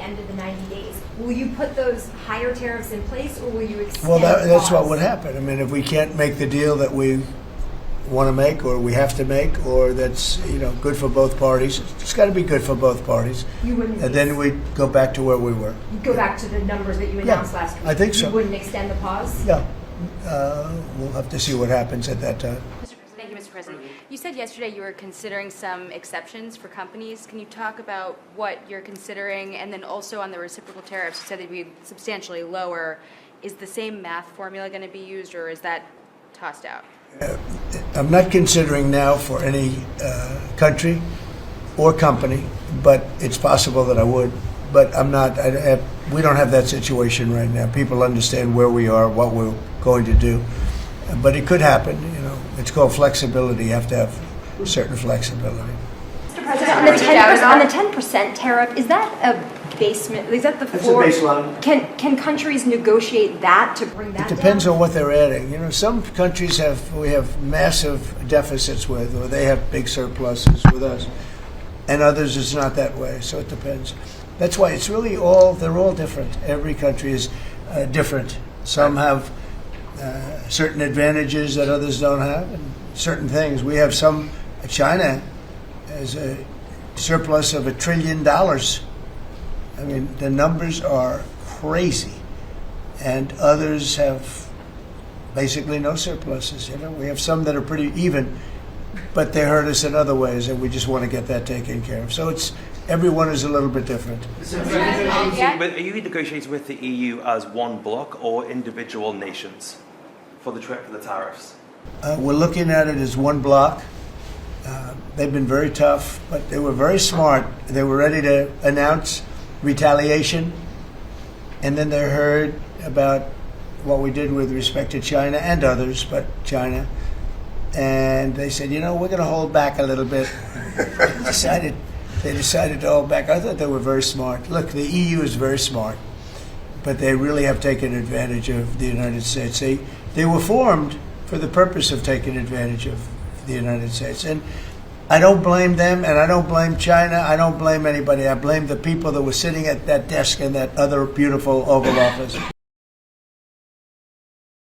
end of the 90 days. Will you put those higher tariffs in place, or will you extend Well, that's what pause? would happen. I mean, if we can't make the deal that we want to make, or we have to make, or that's good for both parties, it's got to be good for both parties. You wouldn't. And then we go back to where we were. You'd go back to the numbers that you announced last week. I think so. You wouldn't extend the pause. Yeah, we'll have to see what happens at that time. Thank you, Mr. President. You said yesterday you were considering some exceptions for companies. Can you talk about what you're considering? And then also on the reciprocal tariffs, you said they'd be substantially lower. Is the same math formula going to be used, or is that tossed out? I'm not considering now for any country or company, but it's possible that I would. But I'm not. We don't have that situation right now. People understand where we are, what we're going to do. But it could happen. It's called flexibility. You have to have certain flexibility. Mr. President, on the 10% tariff, is that a basement? Is that the floor? That's a baseline. Can countries negotiate that to bring that It depends down? on what they're adding. Some countries we have massive deficits with, or they have big surpluses with us, and others it's not that way. So it depends. That's why it's really they're all different. Every country is different. Some have certain advantages that others don't have, and certain things. We have China has a surplus of $1 trillion. I mean, the numbers are crazy, and others have basically no surpluses. We have some that are pretty even, but they hurt us in other ways, and we just want to get that taken care of. So everyone is a little bit different. But are you negotiating with the EU as one bloc or individual nations for the tariffs? We're looking at it as one block. They've been very tough, but they were very smart. They were ready to announce retaliation, and then they heard about what we did with respect to China and others, but China, and they said, we're going to hold back a little bit. They decided to hold back. I thought they were very smart. Look, the EU is very smart, but they really have taken advantage of the United States. They were formed for the purpose of taking advantage of the United States. And I don't blame them, and I don't blame China. I don't blame anybody. I blame the people that were sitting at that desk in that other beautiful Oval Office.